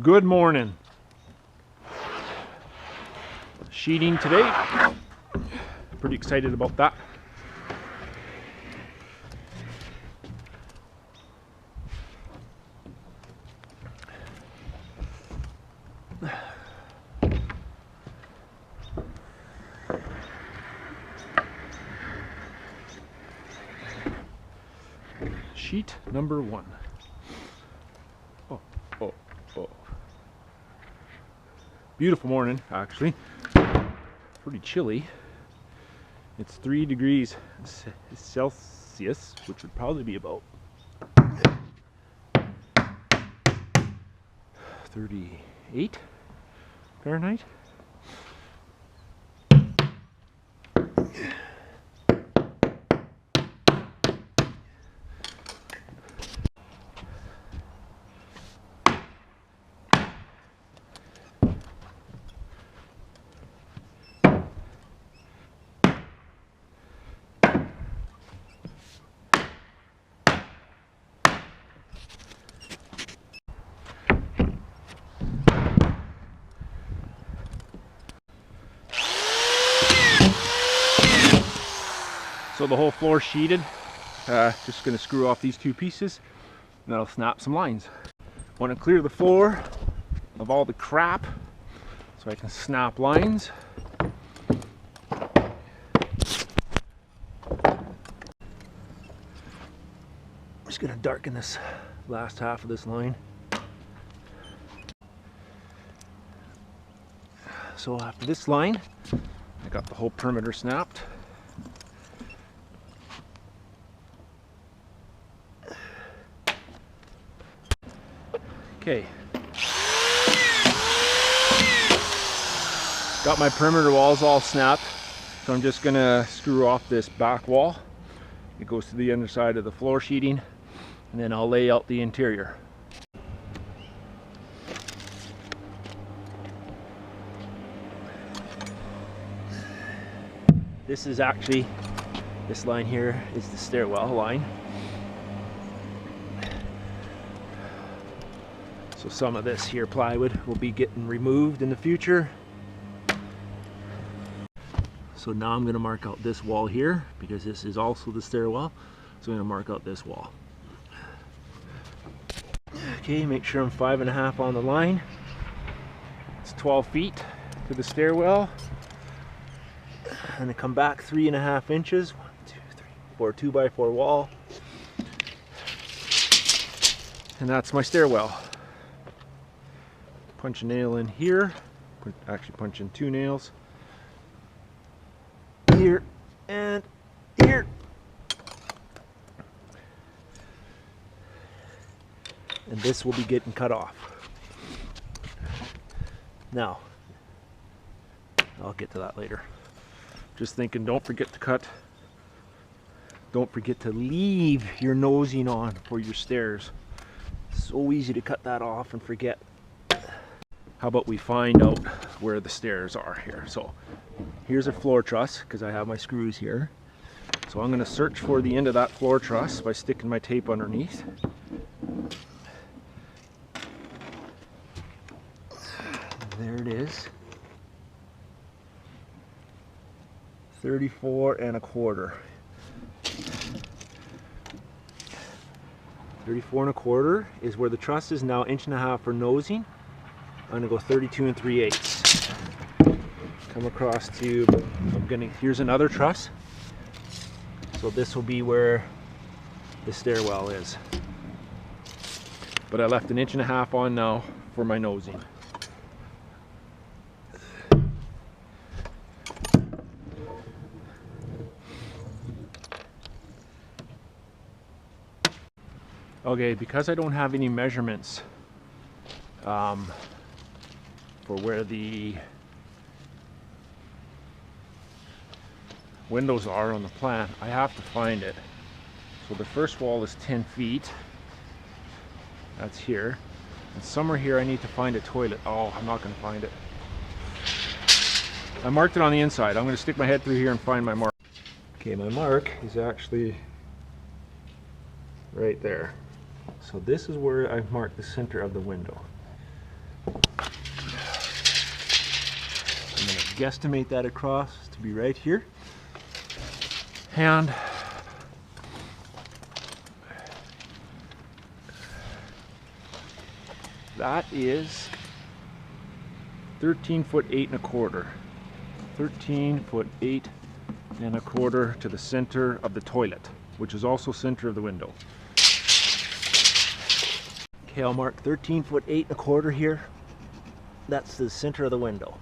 Good morning. Sheeting today. Pretty excited about that. Sheet number 1. Oh. Beautiful morning, actually. Pretty chilly. It's 3 degrees Celsius, which would probably be about 38 Fahrenheit. So the whole floor sheeted. Just going to screw off these 2 pieces and that'll snap some lines. Want to clear the floor of all the crap so I can snap lines. I'm just going to darken this last half of this line. So after this line, I got the whole perimeter snapped. Okay. Got my perimeter walls all snapped, so I'm just gonna screw off this back wall. It goes to the underside of the floor sheeting, and then I'll lay out the interior. This is actually, this line here is the stairwell line. So some of this here plywood will be getting removed in the future. So now I'm going to mark out this wall here because this is also the stairwell. So I'm going to mark out this wall. Okay, make sure I'm 5.5 on the line. It's 12 feet to the stairwell. And then come back 3.5 inches. 1, 2, 3, 4, 2x4 wall. And that's my stairwell. Punch a nail in here, actually punch in 2 nails, here and here. And this will be getting cut off. Now, I'll get to that later. Just thinking, don't forget to cut, don't forget to leave your nosing on for your stairs. So easy to cut that off and forget. How about we find out where the stairs are here? So here's a floor truss because I have my screws here. So I'm going to search for the end of that floor truss by sticking my tape underneath. There it is. 34.25. 34.25 is where the truss is now, 1.5 inches for nosing. I'm going to go 32 3/8. Come across to, here's another truss. So this will be where the stairwell is. But I left 1.5 inches on now for my nosing. Okay, because I don't have any measurements for where the windows are on the plan, I have to find it. So the first wall is 10 feet. That's here. And somewhere here I need to find a toilet. Oh, I'm not going to find it. I marked it on the inside. I'm going to stick my head through here and find my mark. Okay, my mark is actually right there. So this is where I've marked the center of the window. I'm going to guesstimate that across to be right here. And that is 13 foot 8 1/4. 13 foot 8 1/4 to the center of the toilet, which is also center of the window. Okay, I'll mark 13 foot 8 1/4 here. That's the center of the window.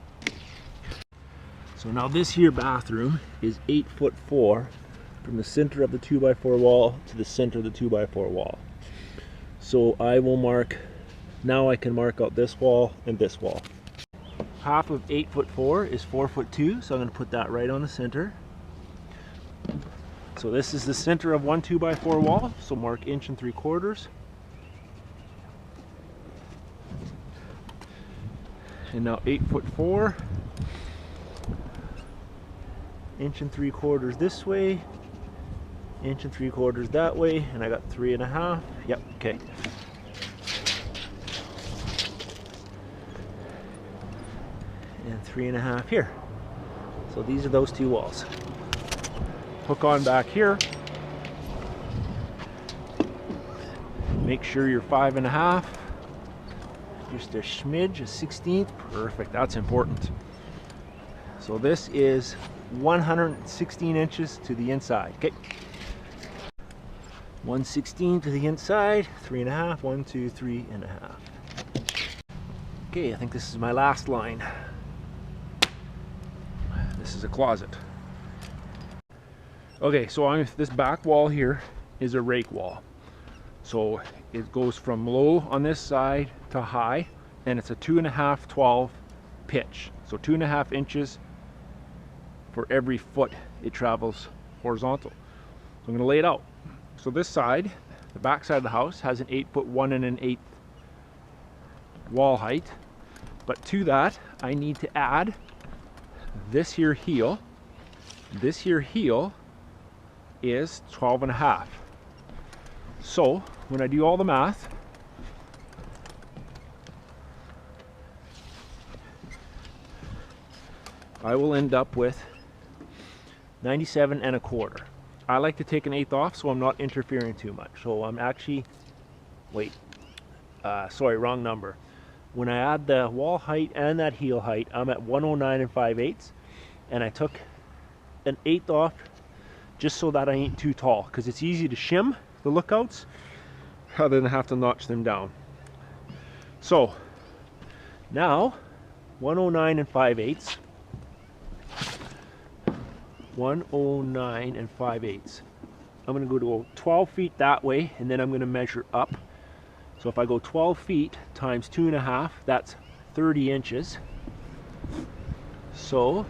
So now this here bathroom is 8 foot 4 from the center of the 2x4 wall to the center of the 2x4 wall. So I will mark, now I can mark out this wall and this wall. Half of 8 foot 4 is 4 foot 2, so I'm going to put that right on the center. So this is the center of one 2x4 wall, so mark 1 3/4 inches. And now 8 foot 4, 1 3/4 inches this way, 1 3/4 inches that way, and I got 3.5. Yep, okay. And 3.5 here. So these are those two walls. Hook on back here. Make sure you're 5.5. Just a smidge, a 1/16. Perfect, that's important. So this is 116 inches to the inside. Okay. 116 to the inside, 3.5, 1, 2, 3.5. Okay, I think this is my last line. This is a closet. Okay, so this back wall here is a rake wall. So it goes from low on this side to high, and it's a 2.5 12 pitch. So 2.5 inches for every foot it travels horizontal. So I'm going to lay it out. So this side, the back side of the house, has an 8 foot 1 1/8 wall height, but to that I need to add this here heel. This here heel is 12.5. So when I do all the math, I will end up with 97.25. I like to take 1/8 off so I'm not interfering too much. So I'm actually, sorry, wrong number. When I add the wall height and that heel height, I'm at 109 5/8, and I took 1/8 off just so that I ain't too tall, because it's easy to shim the lookouts rather than have to notch them down. So now 109 5/8. 109 5/8. I'm going to go 12 feet that way, and then I'm going to measure up. So if I go 12 feet times 2.5, that's 30 inches. So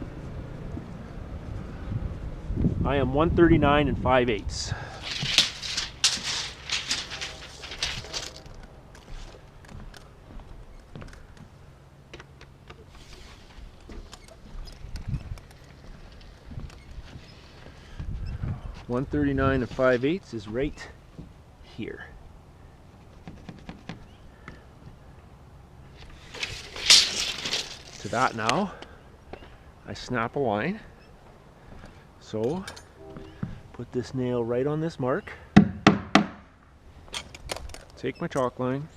I am 139 5/8. $139 5/8 is right here. To that now, I snap a line. So, put this nail right on this mark. Take my chalk line.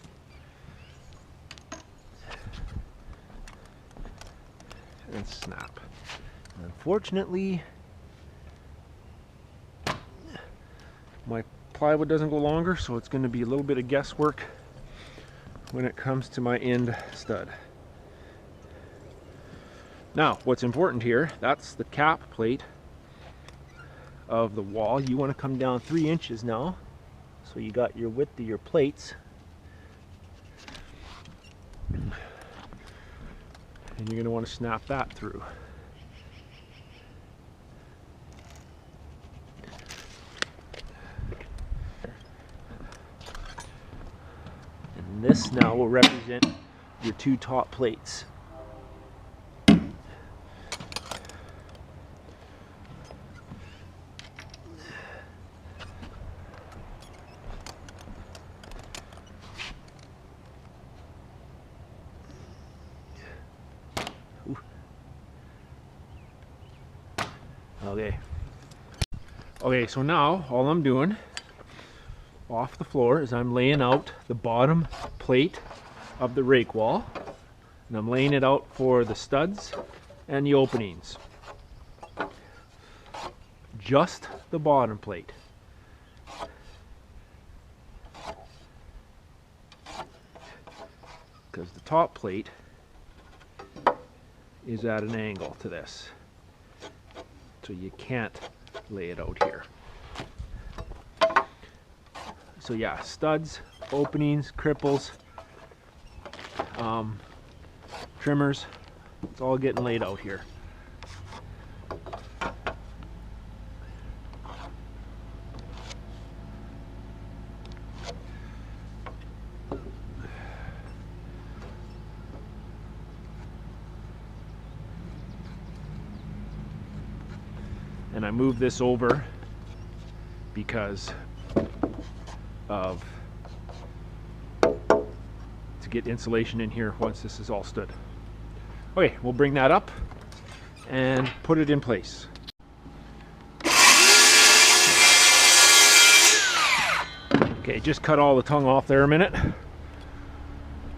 And snap. Unfortunately, my plywood doesn't go longer, so it's going to be a little bit of guesswork when it comes to my end stud. Now, what's important here, that's the cap plate of the wall. You want to come down 3 inches now, so you got your width of your plates. And you're going to want to snap that through. And this now will represent your two top plates. Okay. Okay, so now all I'm doing off the floor is I'm laying out the bottom plate of the rake wall, and I'm laying it out for the studs and the openings. Just the bottom plate. Because the top plate is at an angle to this, so you can't lay it out here. So yeah, studs, openings, cripples, trimmers, it's all getting laid out here. And I move this over because of to get insulation in here once this is all stood. Okay, we'll bring that up and put it in place. Okay, just cut all the tongue off there a minute,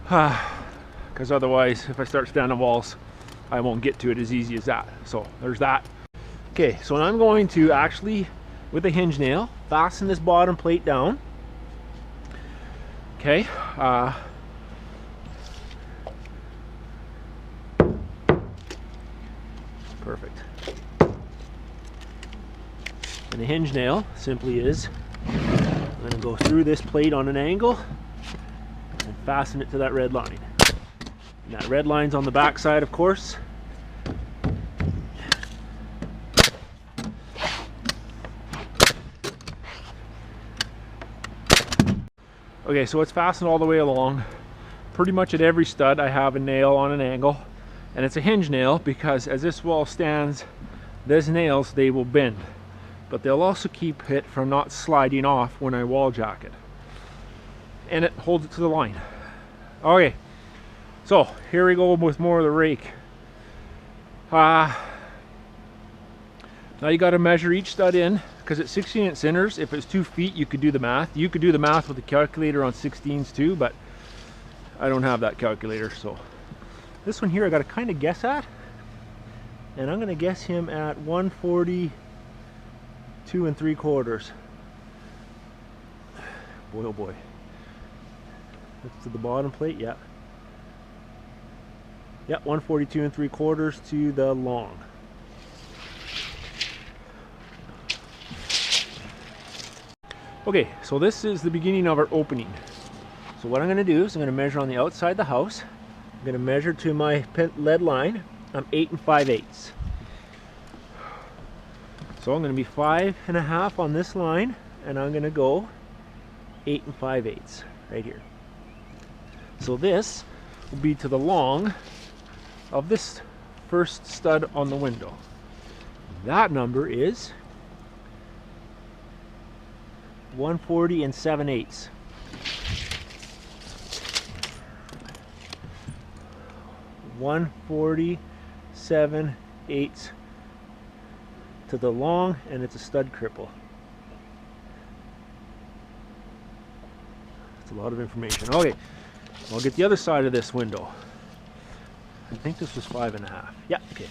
because otherwise if I start standing walls I won't get to it as easy as that. So there's that. Okay, so I'm going to actually, with a hinge nail, fasten this bottom plate down. Okay, perfect. And the hinge nail simply is, I'm going to go through this plate on an angle and fasten it to that red line. And that red line's on the back side, of course. Okay, so it's fastened all the way along. Pretty much at every stud I have a nail on an angle, and it's a hinge nail because as this wall stands, these nails, they will bend, but they'll also keep it from not sliding off when I wall jack it, and it holds it to the line. Okay, so here we go with more of the rake. Now you got to measure each stud in, because it's 16-inch centers. If it's 2 feet, you could do the math. You could do the math with a calculator on 16s too, but I don't have that calculator. So this one here I got to kind of guess at, and I'm going to guess him at 142 3/4. Boy, oh boy. That's to the bottom plate, yeah. Yeah, 142 3/4 to the long. Okay, so this is the beginning of our opening. So what I'm going to do is I'm going to measure on the outside of the house. I'm going to measure to my lead line. I'm 8 5/8. So I'm going to be 5 1/2 on this line, and I'm going to go 8 5/8 right here. So this will be to the long of this first stud on the window. That number is 140 7/8. 140 7/8 to the long, and it's a stud cripple. That's a lot of information. Okay, I'll get the other side of this window. I think this was 5 1/2. Yeah, okay.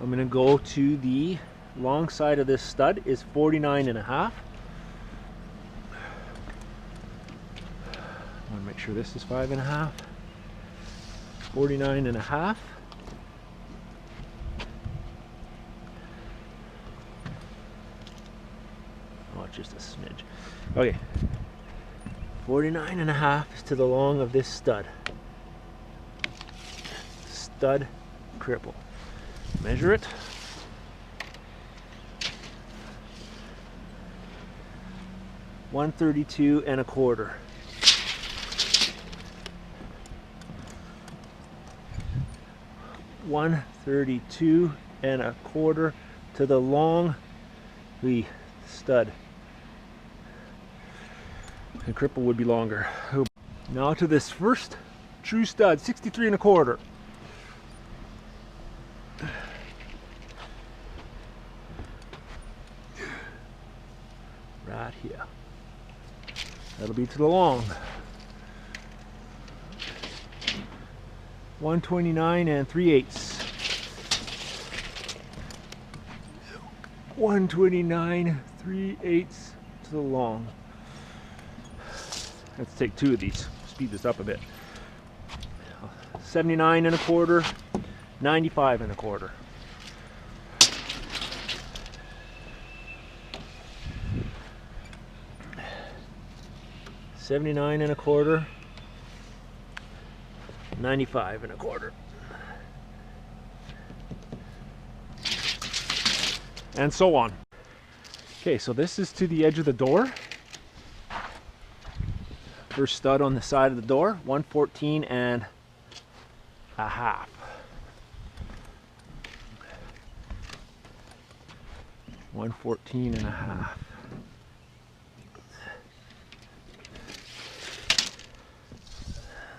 I'm going to go to the long side of this stud is 49 1/2. I want to make sure this is 5 1/2. 49 1/2. Oh, it's just a smidge. Okay. 49 1/2 is to the long of this stud. Stud cripple. Measure it. $132 1/4. $132 1/4 to the long, the stud. The cripple would be longer. Now to this first true stud, 63 1/4. Right here. That'll be to the long. 129 and 3/8. 129 3/8 to the long. Let's take two of these. Speed this up a bit. 79 1/4, 95 1/4. $79 1/4, 95 1/4, and so on. Okay, so this is to the edge of the door. First stud on the side of the door, 114 and a half. 114 and a half.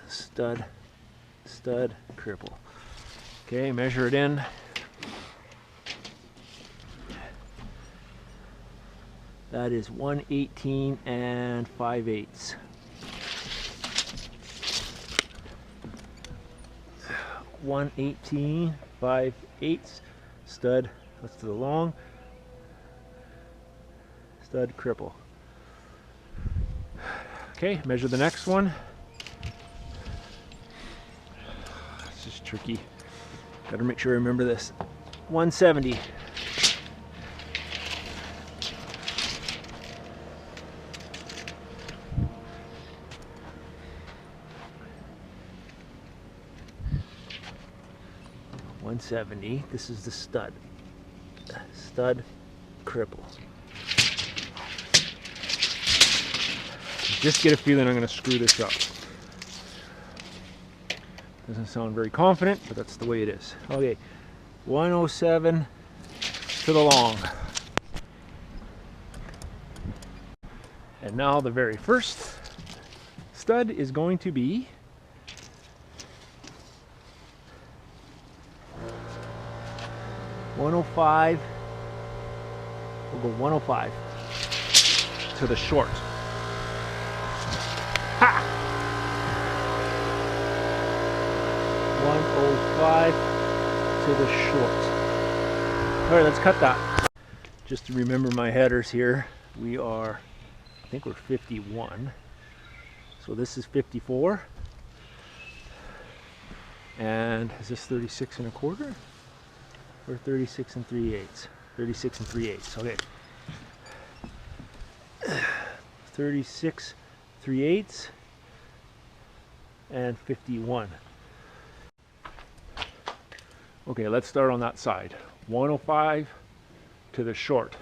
Stud, stud, cripple. Okay, measure it in. That is 118 and 5/8. 118 5/8 stud. That's to the long. Stud, cripple. Okay, measure the next one. It's just tricky. Gotta make sure I remember this. 170. This is the stud. Stud, cripple. Just get a feeling I'm going to screw this up. Doesn't sound very confident, but that's the way it is. Okay, 107 to the long. And now the very first stud is going to be 105. We'll go 105 to the short. Ha! 105 to the short. All right, let's cut that. Just to remember my headers here, we are, I think we're 51. So this is 54. And is this 36 1/4? Or 36 3/8? 36 3/8. Okay. 36 3/8 and 51. Okay, let's start on that side. 105 to the short.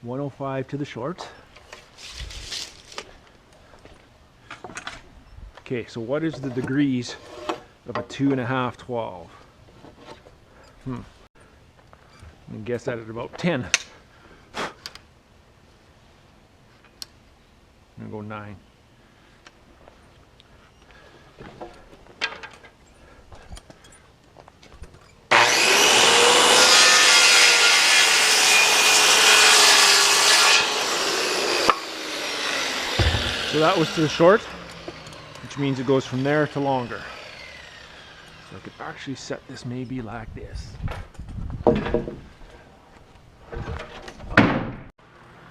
105 to the short. Okay, so what is the degrees of a 2.5 12? I'm gonna guess that at about 10. I'm gonna go 9. So that was to the short, which means it goes from there to longer. So I could actually set this maybe like this.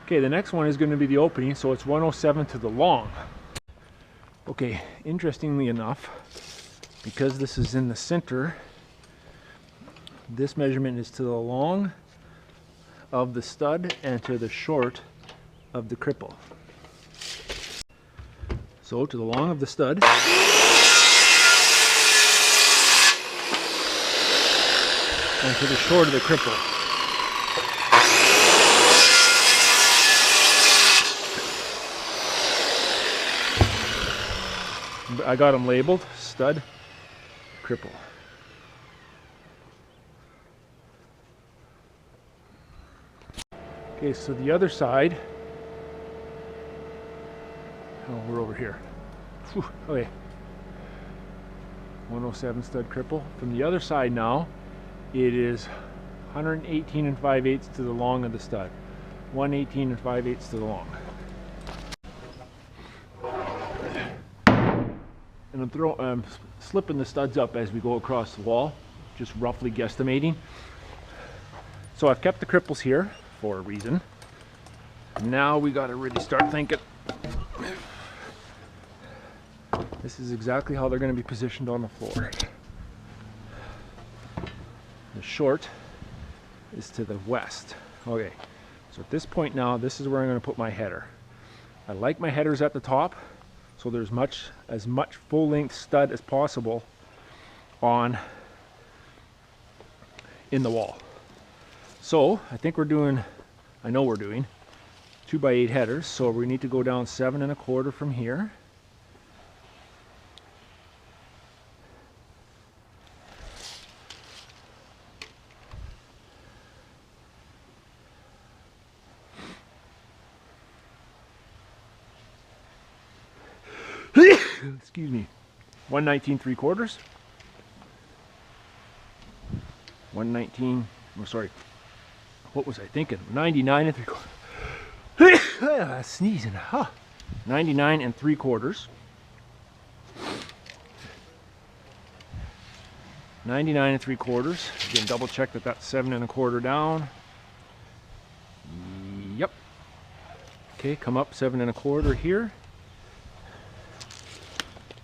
Okay, the next one is going to be the opening, so it's 107 to the long. Okay, interestingly enough, because this is in the center, this measurement is to the long of the stud and to the short of the cripple. So to the long of the stud and to the short of the cripple. I got them labeled, stud, cripple. Okay, so the other side, oh, we're over here. Whew, okay. 107 stud cripple. From the other side now, it is 118 5/8 to the long of the stud. 1/18 and 5/8 to the long. And I'm slipping the studs up as we go across the wall, just roughly guesstimating. So I've kept the cripples here for a reason. Now we got to really start thinking. This is exactly how they're going to be positioned on the floor. The short is to the west. Okay, so at this point now, this is where I'm going to put my header. I like my headers at the top, so there's as much full-length stud as possible in the wall. So I think I know we're doing 2x8 headers, so we need to go down 7 1/4 from here. Excuse me. 119 3/4. 119. Oh, sorry. What was I thinking? 99 3/4. Sneezing. Huh. 99 3/4. 99 3/4. Again, double check that that's 7 1/4 down. Yep. Okay, come up 7 1/4 here.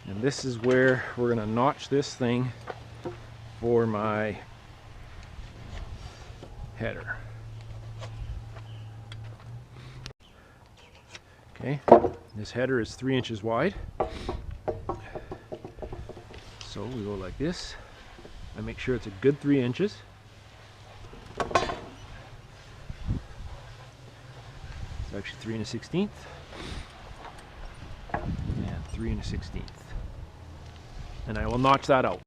And this is where we're going to notch this thing for my header. Okay, this header is 3 inches wide. So we go like this. I make sure it's a good 3 inches. It's actually 3 1/16 and 3 1/16. And I will notch that out.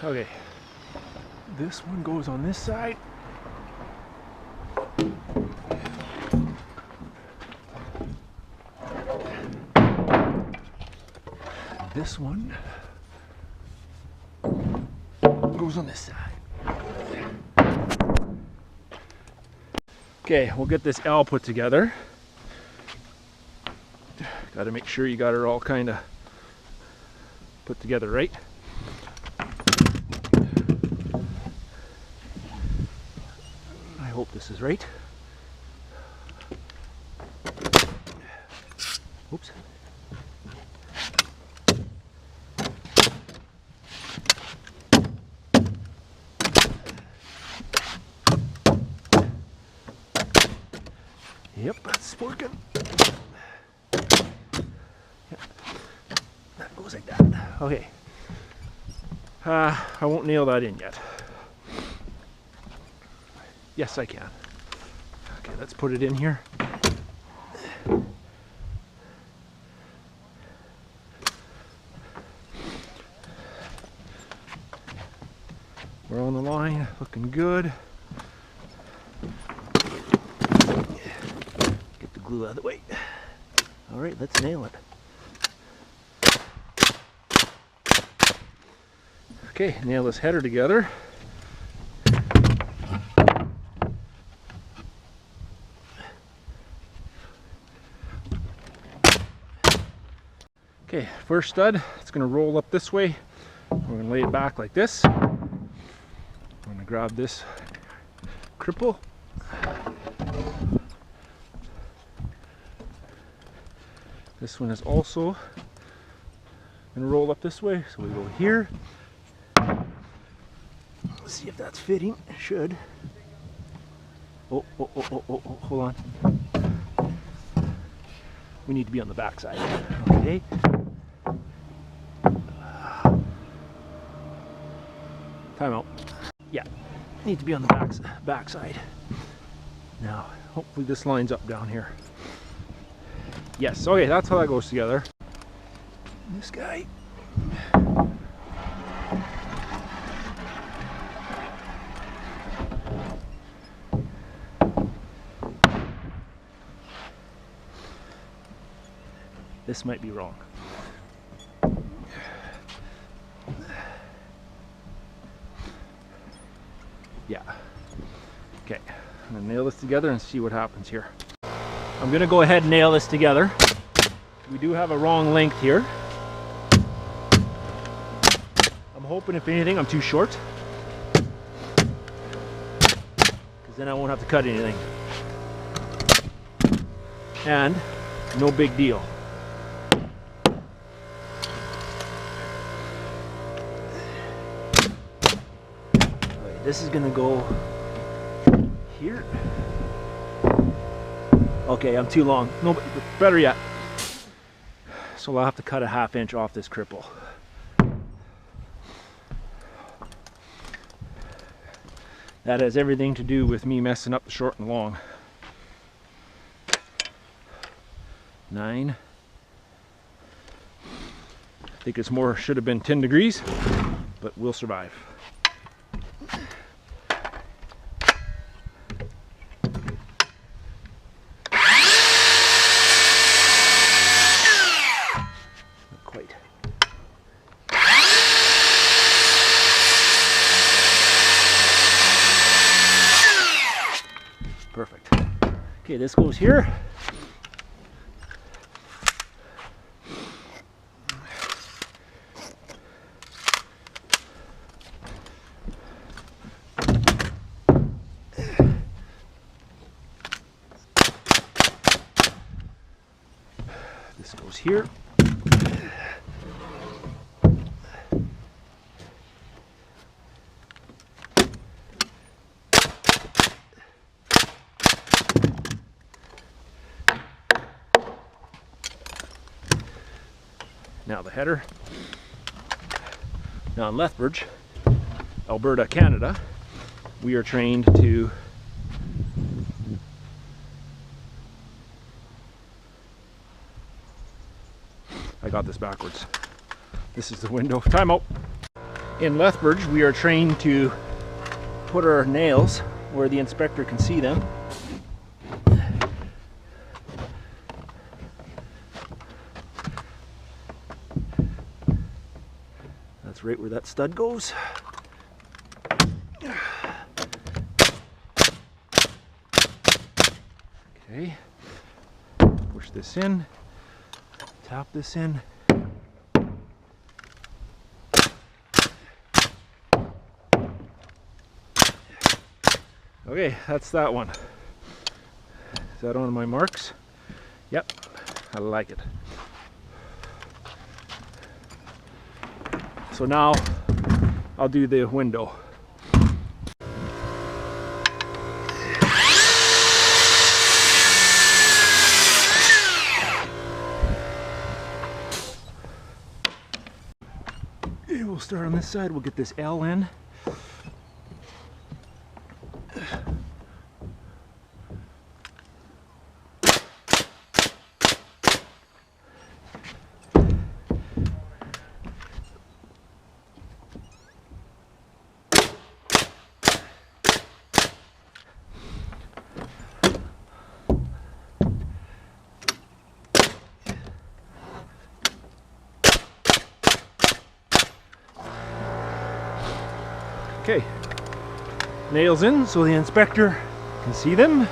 Okay, this one goes on this side. This one goes on this side. Okay, we'll get this L put together. Got to make sure you got it all kind of put together right. I hope this is right. Oops. Yep, that's working. That goes like that. Okay. I won't nail that in yet. Yes, I can. Okay, let's put it in here. We're on the line, looking good. Get the glue out of the way. All right, let's nail it. Okay, nail this header together. Okay, first stud, it's going to roll up this way. We're going to lay it back like this. I'm going to grab this cripple. This one is also going to roll up this way, so we go here. Let's see if that's fitting. It should. Oh, hold on. We need to be on the back side. Okay. Time out. Yeah, need to be on the back side. Now, hopefully this lines up down here. Yes, okay, that's how that goes together. This guy. This might be wrong. nail this together and see what happens here. I'm gonna go ahead and nail this together. We do have a wrong length here. I'm hoping, if anything, I'm too short, because then I won't have to cut anything. And no big deal. Right, this is gonna go here. Okay, I'm too long. No, better yet. So I'll have to cut a 1/2 inch off this cripple. That has everything to do with me messing up the short and long. 9. I think it's more, should have been 10 degrees, but we'll survive. Not quite. Perfect. Okay, this goes here. This goes here. Now the header. Now in Lethbridge, Alberta, Canada, we are trained to I got this backwards. This is the window. Time out. In Lethbridge, we are trained to put our nails where the inspector can see them. That's right where that stud goes. Okay. Push this in. Tap this in. Okay, that's that one. Is that on my marks? Yep, I like it. So now I'll do the window. We'll start on this side. We'll get this L in. Okay, nails in so the inspector can see them.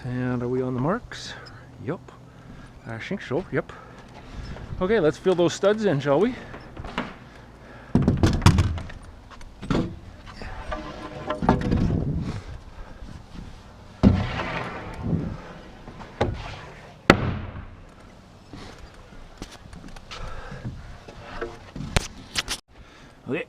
And are we on the marks? Yup. I think so, yep. Okay, let's fill those studs in, shall we? Okay.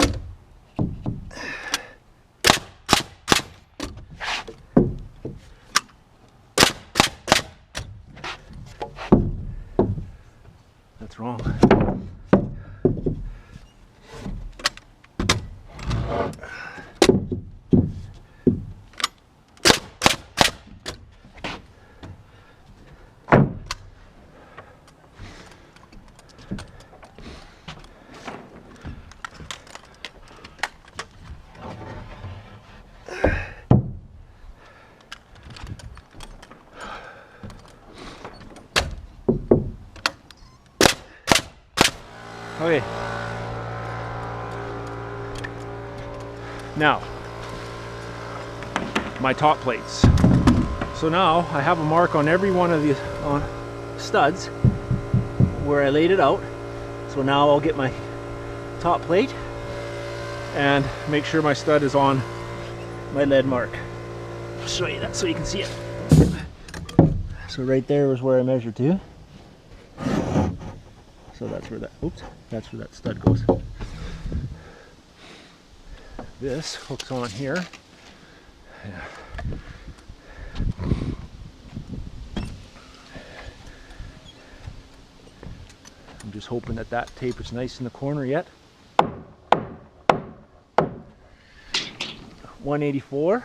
That's wrong. Now, my top plates. So now I have a mark on every one of the studs where I laid it out. So now I'll get my top plate and make sure my stud is on my lead mark. I'll show you that so you can see it. So right there was where I measured to. So that's where that, oops, that's where that stud goes. This hooks on here. Yeah. I'm just hoping that that tape is nice in the corner yet. 184,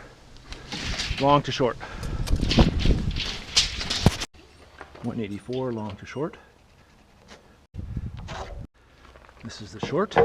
long to short. 184, long to short. This is the short.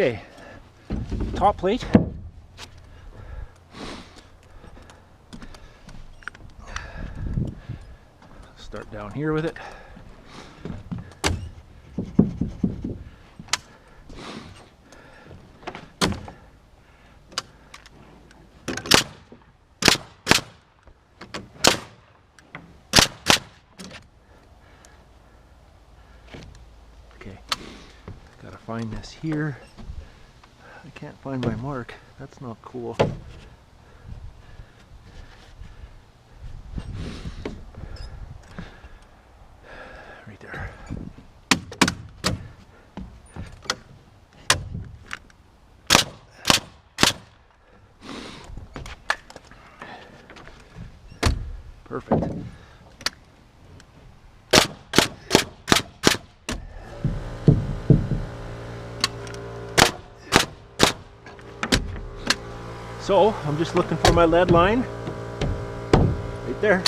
Okay, top plate. Start down here with it. Okay, gotta find this here. I can't find my mark. That's not cool. Right there. Perfect. So I'm just looking for my lead line right there.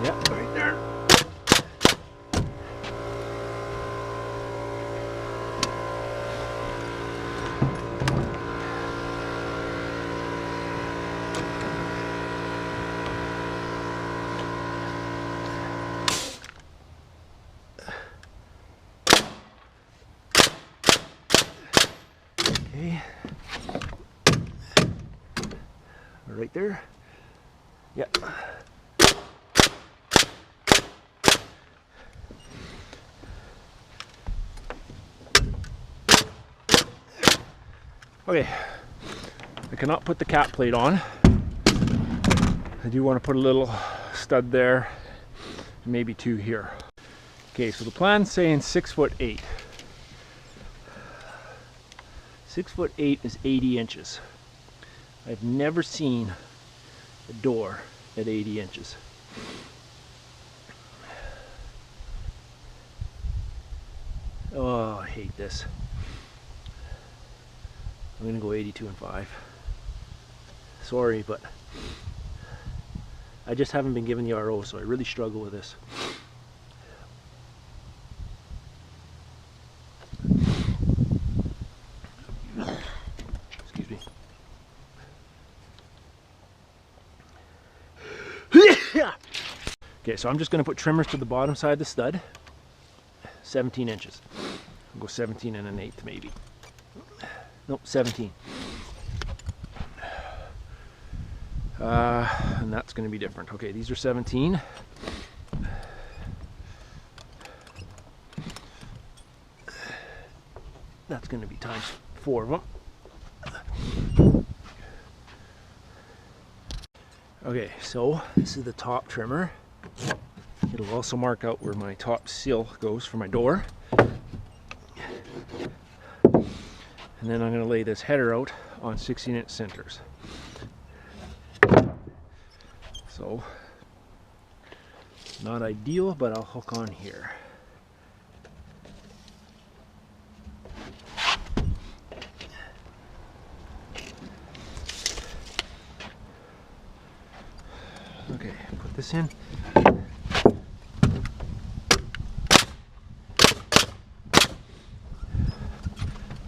Yeah, right there. Okay. Right there. Yep. Okay. I cannot put the cap plate on. I do want to put a little stud there, maybe two here. Okay, so the plan's saying 6'8". 6'8" is 80 inches. I've never seen a door at 80 inches. Oh, I hate this. I'm gonna go 82 and 5. Sorry, but I just haven't been given the RO, so I really struggle with this. Excuse me. Okay, so I'm just going to put trimmers to the bottom side of the stud. 17 inches. I'll go 17 and an eighth maybe. Nope, 17. And that's going to be different. Okay, these are 17. That's going to be times 4 of them. Okay, so this is the top trimmer. It'll also mark out where my top sill goes for my door. And then I'm going to lay this header out on 16-inch centers. So, not ideal, but I'll hook on here. Okay, put this in.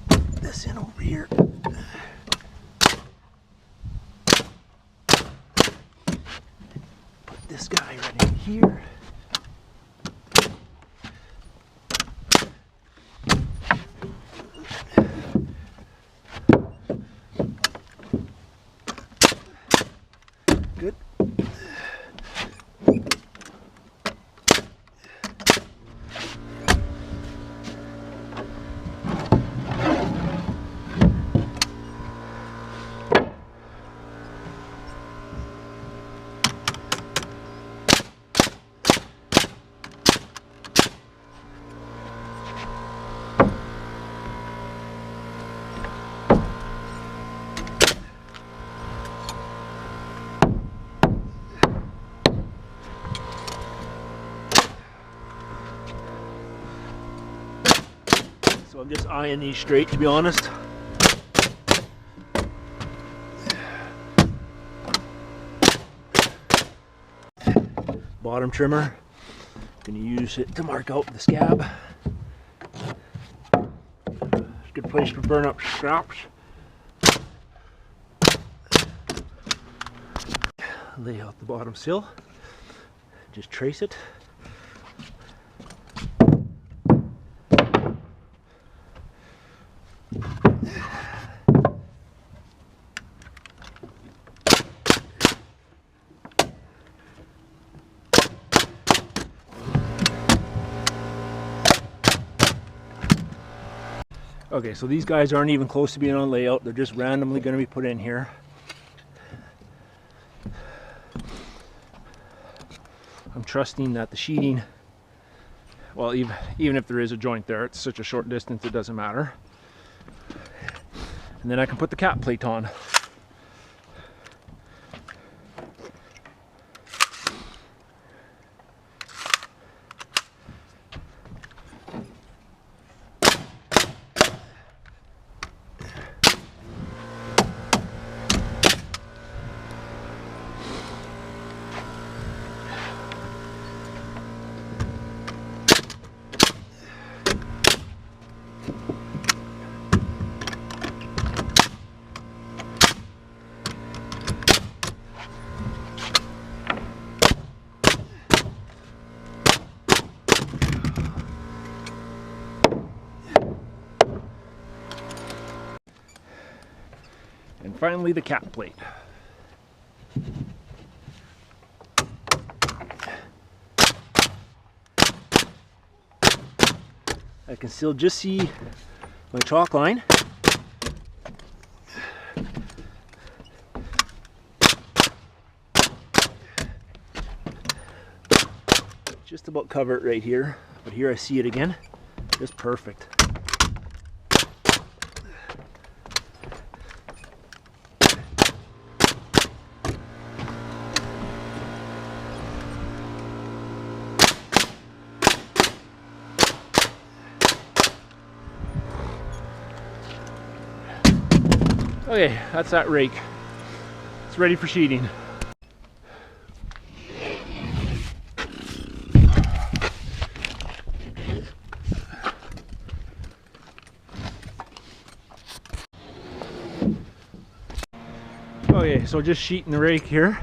Put this in over here. Put this guy right in here. Good. So I'm just eyeing these straight, to be honest. Bottom trimmer, gonna use it to mark out the scab. It's a good place to burn up scraps. Lay out the bottom sill, just trace it. Okay, so these guys aren't even close to being on layout. They're just randomly going to be put in here. I'm trusting that the sheeting, well, even if there is a joint there, it's such a short distance, it doesn't matter. And then I can put the cap plate on. And finally, the cap plate. I can still just see my chalk line. Just about cover it right here, but here I see it again. Just perfect. Okay, that's that rake. It's ready for sheeting. Okay, so just sheeting the rake here.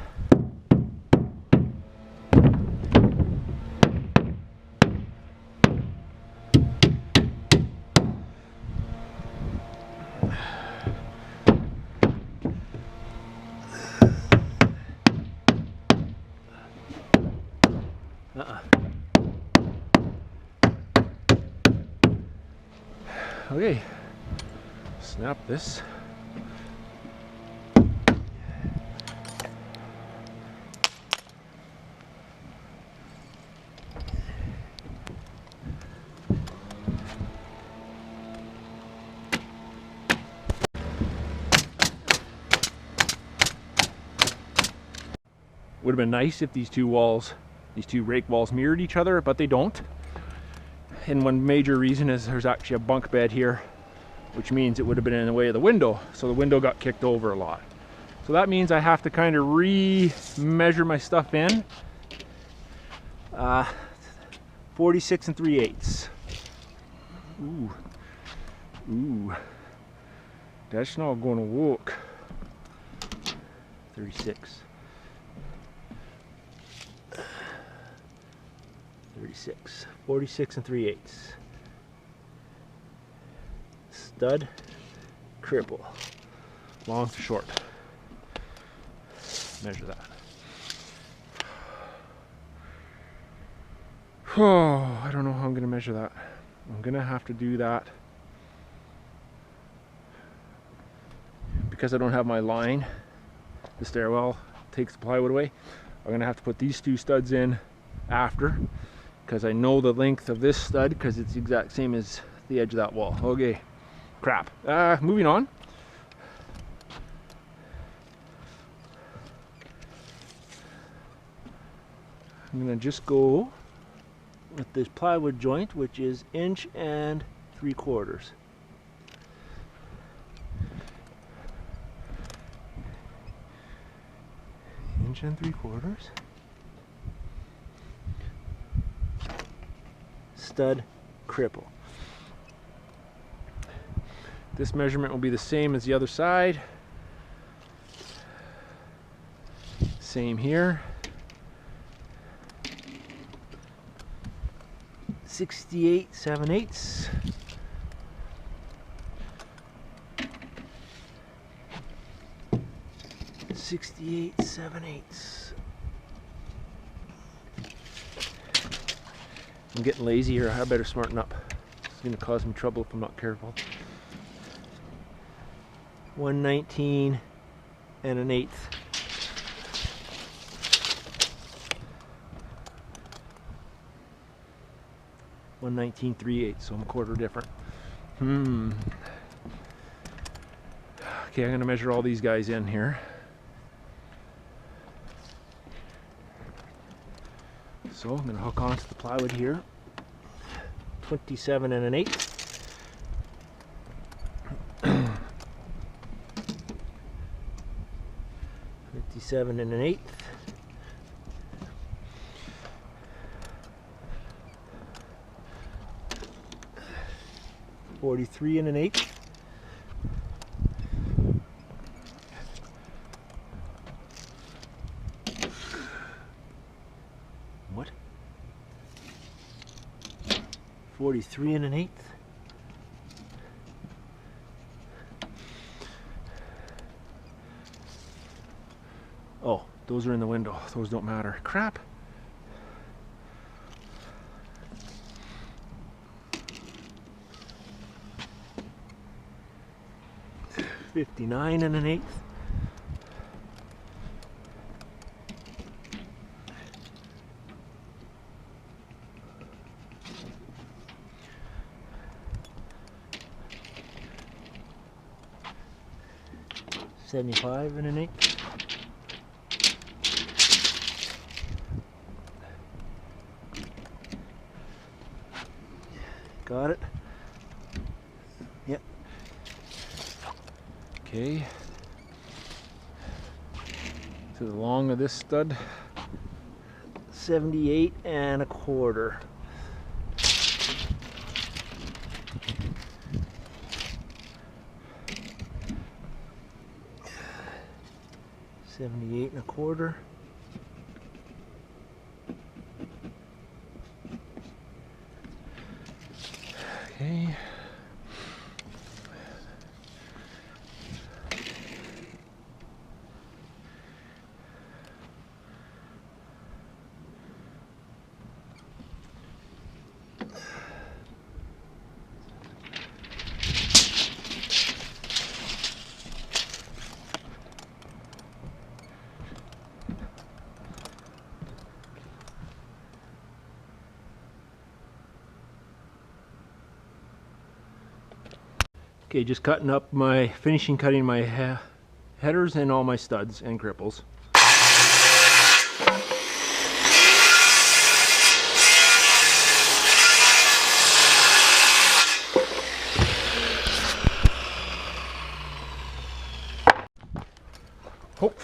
Okay, snap this. Would have been nice if these two rake walls mirrored each other, but they don't. And one major reason is there's actually a bunk bed here, which means it would have been in the way of the window. So the window got kicked over a lot. So that means I have to kind of re-measure my stuff in. 46 3/8. Ooh. Ooh. That's not gonna work. 36. 36. 46 3/8. Stud, cripple. Long to short. Measure that. Oh, I don't know how I'm going to measure that. I'm going to have to do that because I don't have my line. The stairwell takes the plywood away. I'm going to have to put these two studs in after because I know the length of this stud because it's the exact same as the edge of that wall. Okay, crap. Moving on. I'm going to just go with this plywood joint, which is 1 3/4 inches. Inch and 3/4. Stud, cripple. This measurement will be the same as the other side. Same here. 68 7/8. $68 7/8. I'm getting lazy here. I better smarten up. It's going to cause me trouble if I'm not careful. 119 1/8. 119 3/8, so I'm a quarter different. Okay, I'm gonna measure all these guys in here. So I'm gonna hook onto the plywood here. 27 1/8. 57 1/8. 43 1/8. What? 43 1/8. Oh, those are in the window. Those don't matter. Crap. 59 1/8. 75 1/8. Got it. Yep. Okay. To the long of this stud, 78 1/4. 78 1/4. Okay. Okay, just finishing cutting my headers and all my studs and cripples.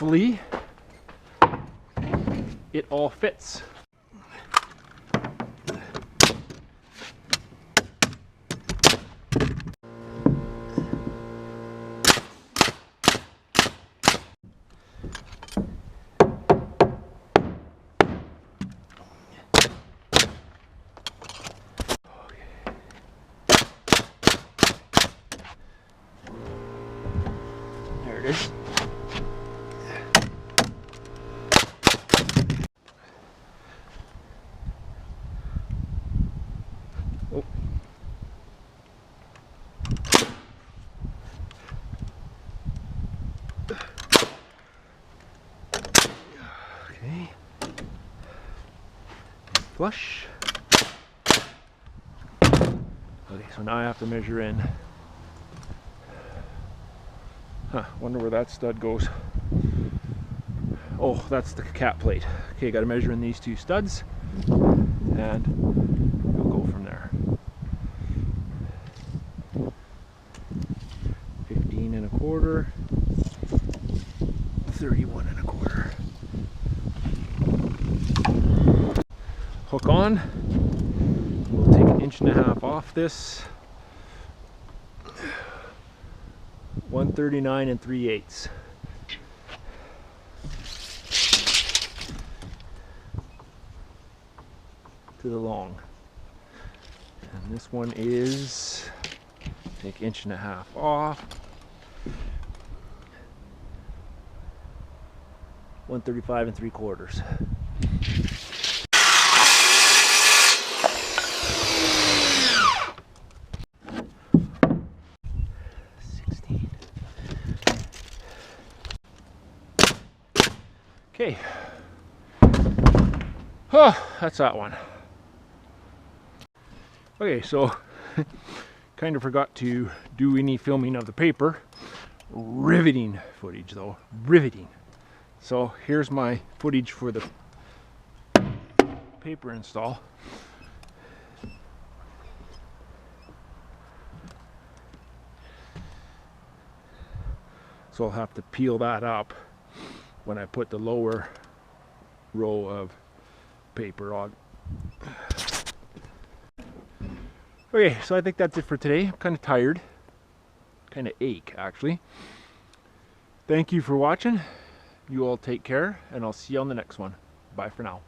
hopefully it all fits. There it is. Oh. Okay. Flush. Okay, so now I have to measure in. Wonder where that stud goes. Oh, that's the cap plate. Okay, got to measure in these two studs, and we'll go from there. 15 1/4, 31 1/4. Hook on. We'll take 1.5 inches off this. 139 3/8. To the long. And this one is, take 1.5 inches off. 135 3/4. Okay. Oh, that's that one. Okay, so kind of forgot to do any filming of the paper. Riveting footage though, riveting. So here's my footage for the paper install. So I'll have to peel that up when I put the lower row of paper on. Okay, so I think that's it for today. I'm kind of tired, kind of ache actually. Thank you for watching. You all take care, and I'll see you on the next one. Bye for now.